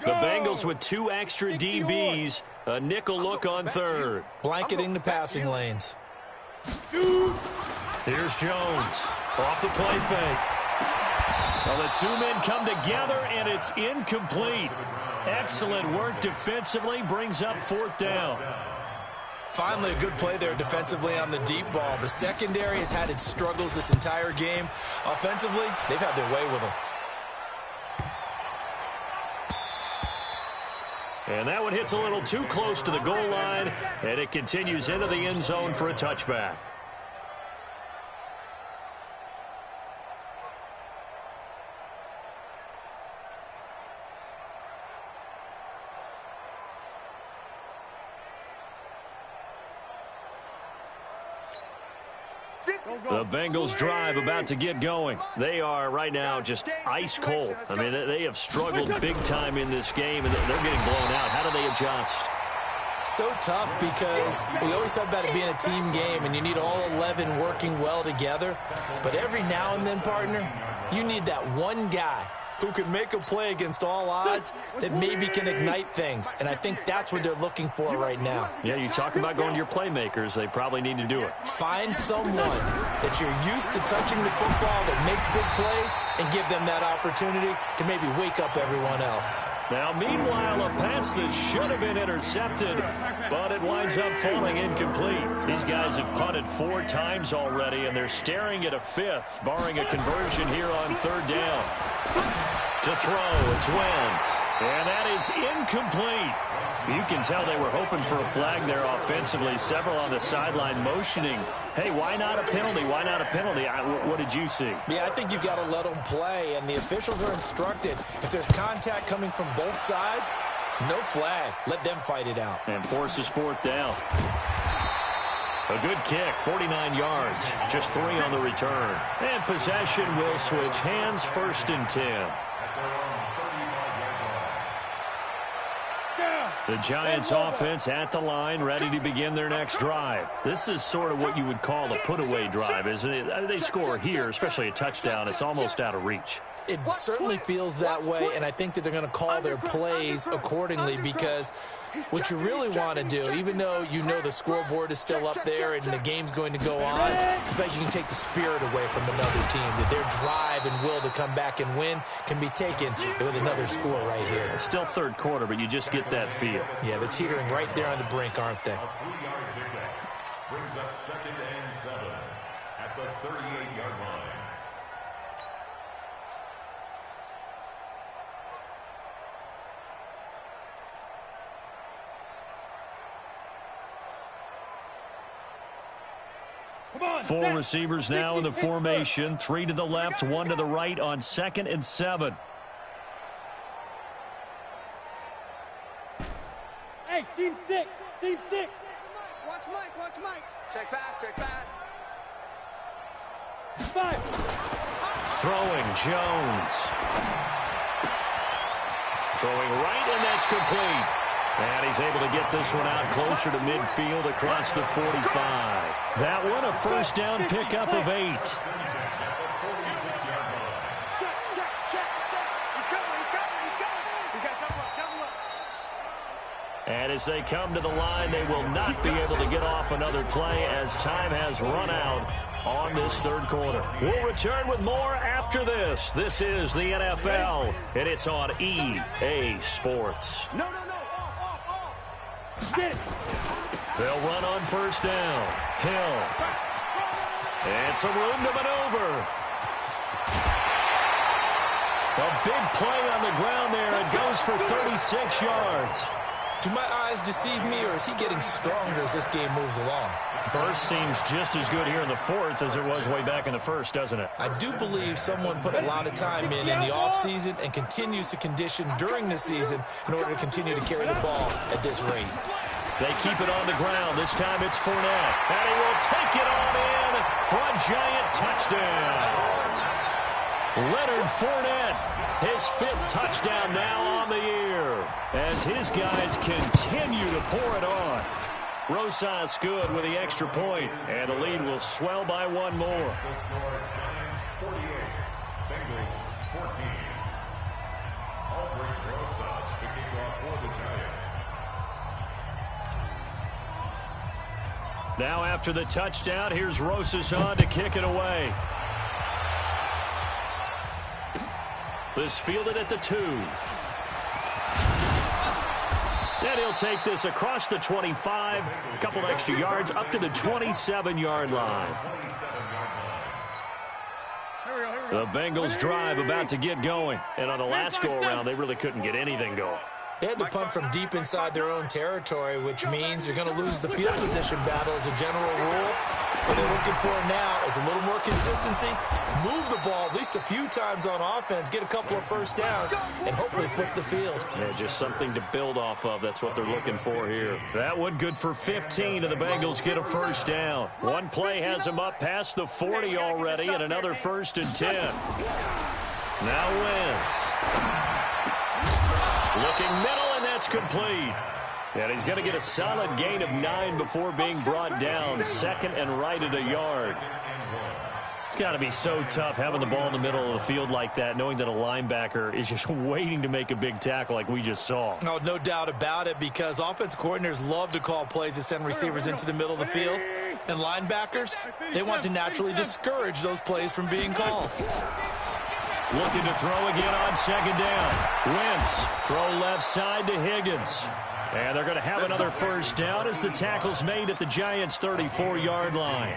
The Bengals with 2 extra DBs. A nickel look on third. Blanketing the passing lanes. Here's Jones. Off the play fake. Well, the 2 men come together, and it's incomplete. Excellent work defensively. Brings up 4th down. Finally, a good play there defensively on the deep ball. The secondary has had its struggles this entire game. Offensively, they've had their way with them. And that one hits a little too close to the goal line, and it continues into the end zone for a touchback. The Bengals drive about to get going. They are right now just ice cold. I mean, they have struggled big time in this game, and they're getting blown out. How do they adjust? So tough because we always talk about it being a team game, and you need all 11 working well together. But every now and then, partner, you need that one guy who can make a play against all odds that maybe can ignite things. And I think that's what they're looking for right now. Yeah, you talk about going to your playmakers. They probably need to do it. Find someone that you're used to touching the football that makes big plays and give them that opportunity to maybe wake up everyone else. Now, meanwhile, a pass that should have been intercepted, but it winds up falling incomplete. These guys have punted 4 times already, and they're staring at a 5th, barring a conversion here on 3rd down. To throw, it's Wentz, and that is incomplete. You can tell they were hoping for a flag there offensively. Several on the sideline motioning, hey, why not a penalty? Why not a penalty? What did you see? Yeah, I think you've got to let them play, and the officials are instructed. If there's contact coming from both sides, no flag. Let them fight it out. And forces 4th down. A good kick, 49 yards, just 3 on the return. And possession will switch hands, 1st and 10. The Giants offense at the line, ready to begin their next drive. This is sort of what you would call a put-away drive, isn't it? They score here, especially a touchdown. It's almost out of reach. It certainly feels that way, and I think that they're going to call their plays accordingly because what you really want to do, even though you know the scoreboard is still up there and the game's going to go on, I bet you can take the spirit away from another team, that their drive and will to come back and win can be taken with another score right here. It's still 3rd quarter, but you just get that feel. Yeah, they're teetering right there on the brink, aren't they? A 3-yard pickup brings up 2nd and 7 at the 38-yard line. Four receivers now in the formation. 3 to the left, 1 to the right on 2nd and 7. Hey, seam 6. Seam 6. Watch Mike. Watch Mike. Check pass. Check pass. 5. Throwing, Jones. Throwing right, and that's complete. And he's able to get this one out closer to midfield across the 45. That one, a 1st down pickup of 8. Check, check, check. He's coming. He's got double up. And as they come to the line, they will not be able to get off another play as time has run out on this 3rd quarter. We'll return with more after this. This is the NFL, and it's on EA Sports. No. They'll run on 1st down. Hill. And some room to maneuver. A big play on the ground there. It goes for 36 yards. Do my eyes deceive me, or is he getting stronger as this game moves along? Burst seems just as good here in the 4th as it was way back in the 1st, doesn't it? I do believe someone put a lot of time in the offseason and continues to condition during the season in order to continue to carry the ball at this rate. They keep it on the ground. This time it's Fournette. And he will take it on in for a giant touchdown. Leonard Fournette, his 5th touchdown now on the year as his guys continue to pour it on. Rosas good with the extra point, and the lead will swell by 1 more. Giants 48, Bengals 14. Aldrich Rosas to Now after the touchdown, here's Rosas on to kick it away. This fielded at the 2. And he'll take this across the 25, a couple extra yards up to the 27-yard line. The Bengals drive about to get going. And on the last go-around, they really couldn't get anything going. They had to punt from deep inside their own territory, which means you're going to lose the field position battle as a general rule. What they're looking for now is a little more consistency, move the ball at least a few times on offense, get a couple of first downs, and hopefully flip the field. Yeah, just something to build off of. That's what they're looking for here. That one good for 15, and the Bengals get a first down. One play has them up past the 40 already, and another 1st and 10. Now Wentz. Looking middle, and that's complete. And he's going to get a solid gain of 9 before being brought down. 2nd and right at a yard. It's got to be so tough having the ball in the middle of the field like that, knowing that a linebacker is just waiting to make a big tackle like we just saw. Oh, no doubt about it, because offensive coordinators love to call plays that send receivers into the middle of the field. And linebackers, they want to naturally discourage those plays from being called. Looking to throw again on 2nd down. Wentz, throw left side to Higgins. And they're going to have another first down as the tackle's made at the Giants' 34-yard line.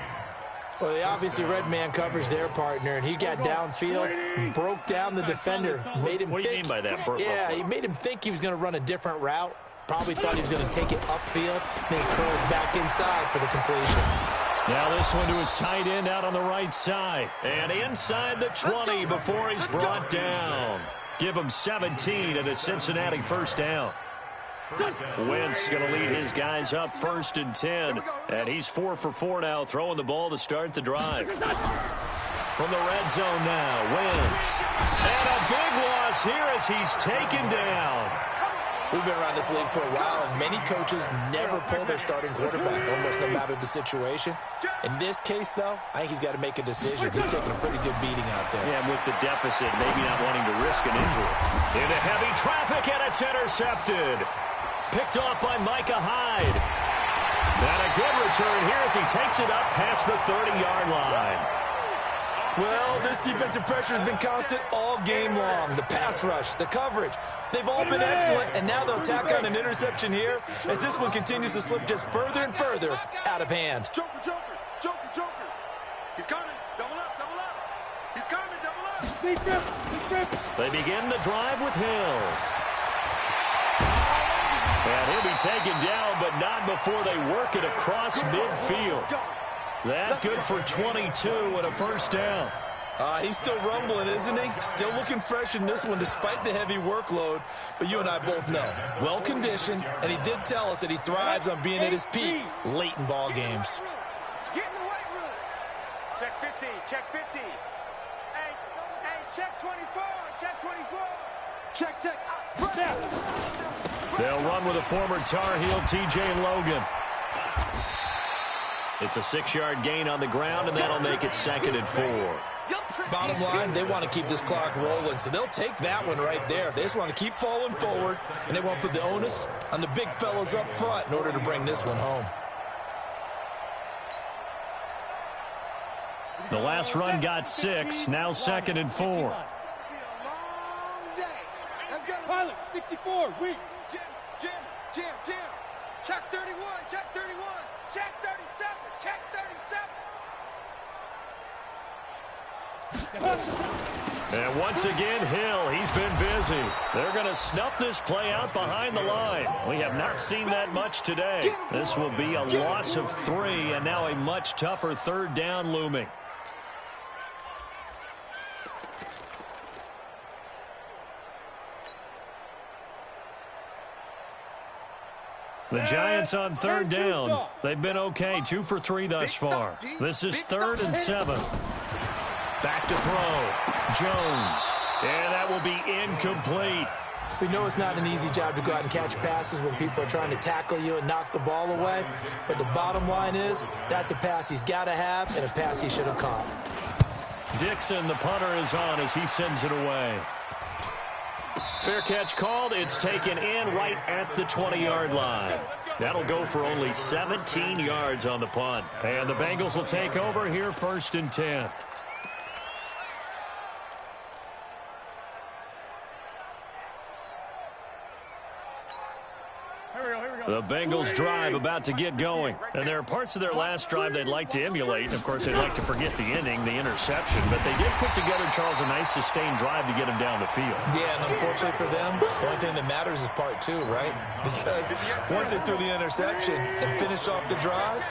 Well, they obviously read man coverage their partner, and he got downfield, broke down the defender, made him What do you mean by that? Yeah, he made him think he was going to run a different route. Probably thought he was going to take it upfield, then he curls back inside for the completion. Now this one to his tight end out on the right side. And inside the 20 before he's brought down. Give him 17 and a Cincinnati first down. Wentz going to lead his guys up 1st and 10. And he's 4 for 4 now, throwing the ball to start the drive. From the red zone now, Wentz. And a big loss here as he's taken down. We've been around this league for a while, and many coaches never pull their starting quarterback, almost no matter the situation. In this case, though, I think he's got to make a decision. He's taking a pretty good beating out there. Yeah, with the deficit, maybe not wanting to risk an injury. Into heavy traffic, and it's intercepted. Picked off by Micah Hyde. And a good return here as he takes it up past the 30-yard line. Well, this defensive pressure has been constant all game long. The pass rush, the coverage, they've all been excellent, and now they'll tack on an interception here as this one continues to slip just further and further out of hand. Joker, Joker, Joker, Joker. He's coming. Double up, double up. He's coming, double up. They begin the drive with Hill. And he'll be taken down, but not before they work it across midfield. That good for 22 and a first down. He's still rumbling, isn't he? Still looking fresh in this one despite the heavy workload. But you and I both know, well-conditioned, and he did tell us that he thrives on being at his peak late in ball games. Get in the weight room. Check 50, check 50. Hey, check 24, check 24. Check. They'll run with a former Tar Heel, TJ Logan. It's a 6-yard gain on the ground, and that'll make it 2nd and 4. Bottom line, they want to keep this clock rolling, so they'll take that one right there. They just want to keep falling forward, and they want to put the onus on the big fellas up front in order to bring this one home. The last run got 6, now 2nd and 4. Pilot, 64, weak. Jim. Check 31, check 31. Check 37, check 37. And once again, Hill, he's been busy. They're going to snuff this play out behind the line. We have not seen that much today. This will be a loss of 3, and now a much tougher 3rd down looming. The Giants on 3rd down. They've been okay, 2 for 3 thus far. This is 3rd and 7. Back to throw. Jones. And that will be incomplete. We know it's not an easy job to go out and catch passes when people are trying to tackle you and knock the ball away. But the bottom line is, that's a pass he's got to have and a pass he should have caught. Dixon, the punter, is on as he sends it away. Fair catch called. It's taken in right at the 20-yard line. That'll go for only 17 yards on the punt. And the Bengals will take over here 1st and 10. The Bengals drive about to get going. And there are parts of their last drive they'd like to emulate. And, of course, they'd like to forget the ending, the interception. But they did put together, Charles, a nice sustained drive to get him down the field. Yeah, and unfortunately for them, the only thing that matters is part 2, right? Because once they threw the interception and finished off the drive,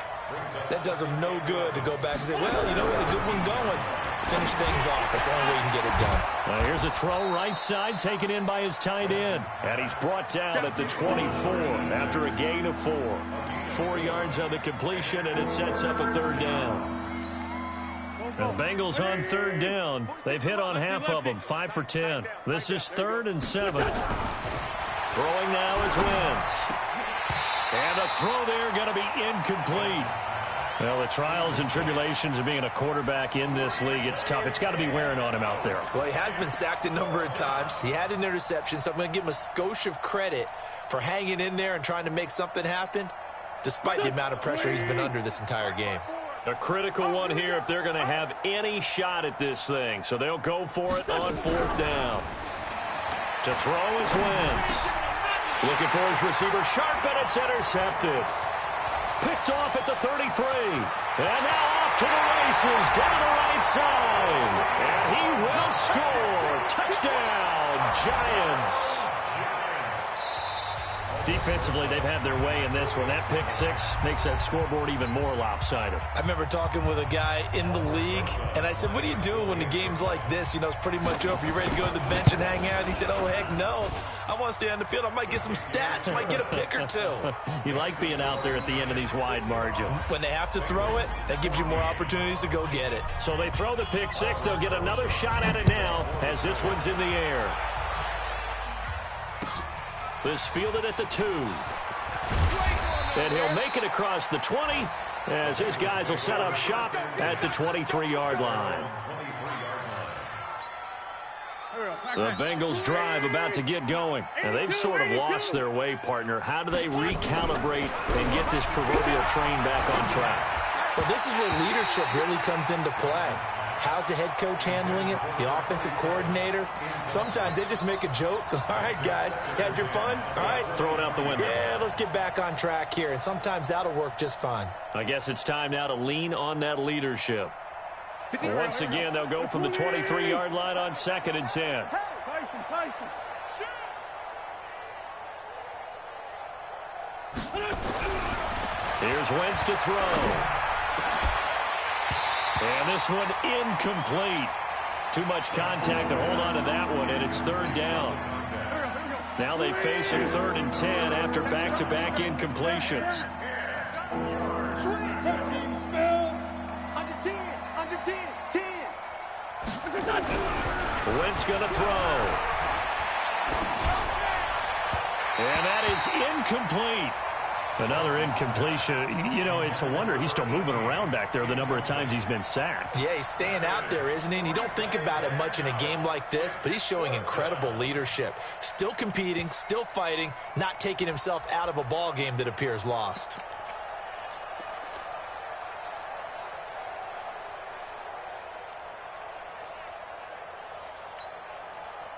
that does them no good to go back and say, well, you know, we had a good one going. Finish things off. That's the only way you can get it done. Here's a throw right side, taken in by his tight end. And he's brought down at the 24 after a gain of 4. 4 yards on the completion, and it sets up a 3rd down. The Bengals on 3rd down. They've hit on half of them, 5 for 10. This is 3rd and 7. Throwing now is Wentz. And a throw there going to be incomplete. Well, the trials and tribulations of being a quarterback in this league, it's tough. It's got to be wearing on him out there. Well, he has been sacked a number of times. He had an interception, so I'm going to give him a skosh of credit for hanging in there and trying to make something happen, despite the amount of pressure he's been under this entire game. A critical one here if they're going to have any shot at this thing. So they'll go for it on 4th down. To throw is Wentz. Looking for his receiver, sharp, and it's intercepted. Picked off at the 33. And now off to the races down the right side. And he will score. Touchdown, Giants. Defensively, they've had their way in this one. That pick 6 makes that scoreboard even more lopsided. I remember talking with a guy in the league, and I said, what do you do when the game's like this? You know, it's pretty much over. You ready to go to the bench and hang out? And he said, oh, heck no. I want to stay on the field. I might get some stats. I might get a pick or 2. You like being out there at the end of these wide margins. When they have to throw it, that gives you more opportunities to go get it. So they throw the pick 6. They'll get another shot at it now as this one's in the air. This fielded at the 2. And he'll make it across the 20 as his guys will set up shop at the 23-yard line. The Bengals drive about to get going. And they've sort of lost their way, partner. How do they recalibrate and get this proverbial train back on track? Well, this is where leadership really comes into play. How's the head coach handling it? The offensive coordinator? Sometimes they just make a joke. All right, guys, you had your fun? All right. Throw it out the window. Yeah, let's get back on track here. And sometimes that'll work just fine. I guess it's time now to lean on that leadership. Once again, they'll go from the 23-yard line on 2nd and 10. Here's Wentz to throw. And this one incomplete. Too much contact to hold on to that one, and it's 3rd down. Now they face a 3rd and 10 after back-to-back incompletions. Wentz going to throw. And that is incomplete. Another incompletion. You know, it's a wonder he's still moving around back there the number of times he's been sacked. Yeah, he's staying out there, isn't he? And you don't think about it much in a game like this, but he's showing incredible leadership. Still competing, still fighting, not taking himself out of a ball game that appears lost.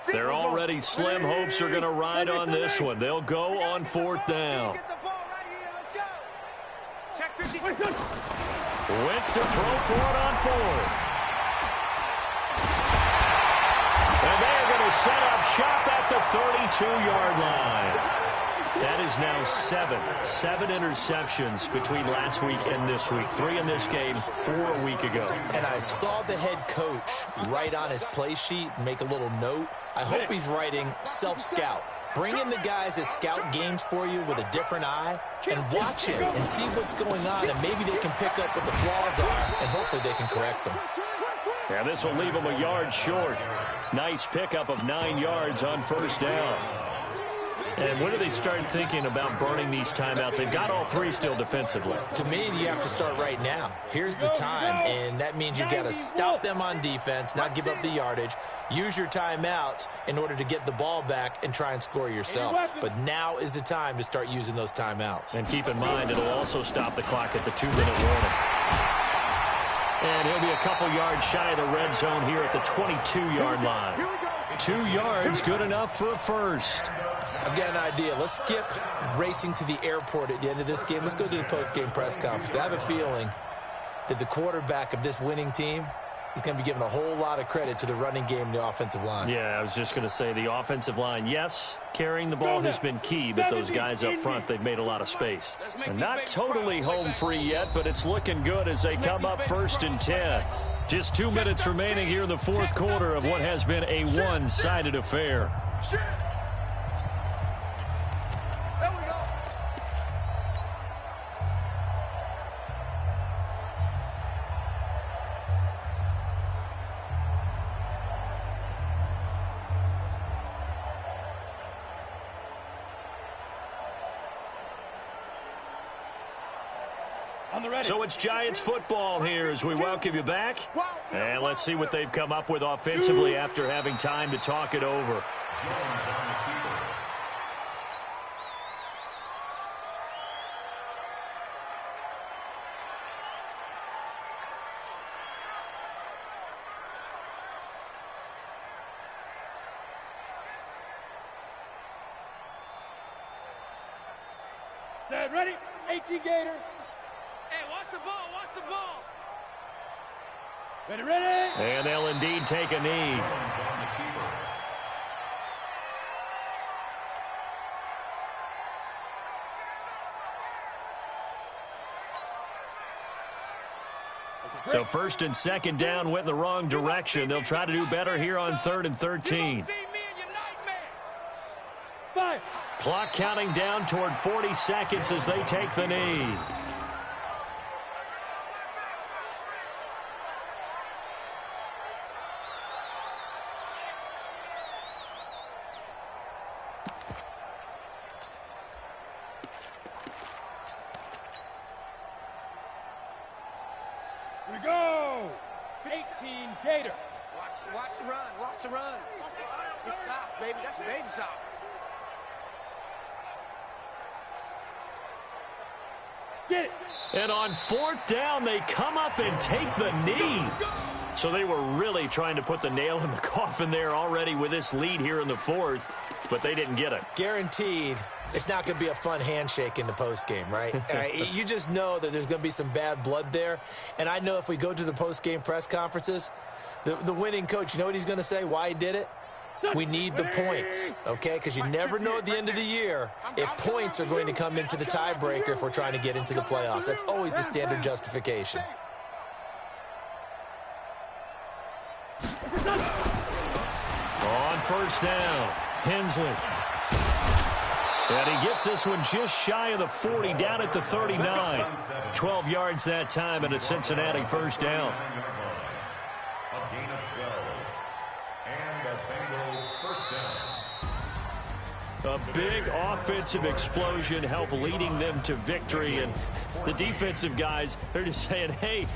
They're already slim hopes are going to ride on this one. They'll go on 4th down. Wentz to throw for it on 4th. And they are going to set up shop at the 32-yard line. That is now 7 interceptions between last week and this week. 3 in this game, 4 a week ago. And I saw the head coach write on his play sheet, make a little note. I hope he's writing self-scout. Bring in the guys that scout games for you with a different eye and watch it and see what's going on, and maybe they can pick up what the flaws are, and hopefully they can correct them. Yeah, this will leave them a yard short. Nice pickup of 9 yards on 1st down. And when do they start thinking about burning these timeouts? They've got all three still defensively. To me, you have to start right now. Here's the time, and that means you've got to stop them on defense, not give up the yardage, use your timeouts in order to get the ball back and try and score yourself. But now is the time to start using those timeouts. And keep in mind, it'll also stop the clock at the 2-minute warning. And he'll be a couple yards shy of the red zone here at the 22-yard line. 2 yards, good enough for a first. I've got an idea. Let's skip racing to the airport at the end of this game. Let's go to the post-game press conference. I have a feeling that the quarterback of this winning team is going to be giving a whole lot of credit to the running game and the offensive line. Yeah, I was just going to say the offensive line, yes, carrying the ball has been key, but those guys up front, they've made a lot of space. And not totally home free yet, but it's looking good as they come up 1st and 10. Just 2 minutes remaining here in the fourth quarter of what has been a one-sided affair. So it's Giants football here as we welcome you back. And let's see what they've come up with offensively after having time to talk it over. Set, ready? 18 Gator. Hey, watch the ball, watch the ball. Ready, ready. And they'll indeed take a knee. So 1st and 2nd down went in the wrong direction. They'll try to do better here on 3rd and 13. Clock counting down toward 40 seconds as they take the knee. We go. 18 Gator. Watch the run, watch the run. It's soft, baby. That's baby soft. Get it. And on 4th down, they come up and take the knee. So they were really trying to put the nail in the coffin there already with this lead here in the 4th, but they didn't get it. Guaranteed, it's not going to be a fun handshake in the postgame, right? You just know that there's going to be some bad blood there. And I know if we go to the postgame press conferences, the winning coach, you know what he's going to say, why he did it? We need the points, okay? Because you never know at the end of the year if points are going to come into the tiebreaker if we're trying to get into the playoffs. That's always the standard justification. On 1st down, Hensley. And he gets this one just shy of the 40, down at the 39. 12 yards that time, and a Cincinnati 1st down. A gain of 12. And a Bengal 1st down. A big offensive explosion helped leading them to victory. And the defensive guys, they're just saying, hey,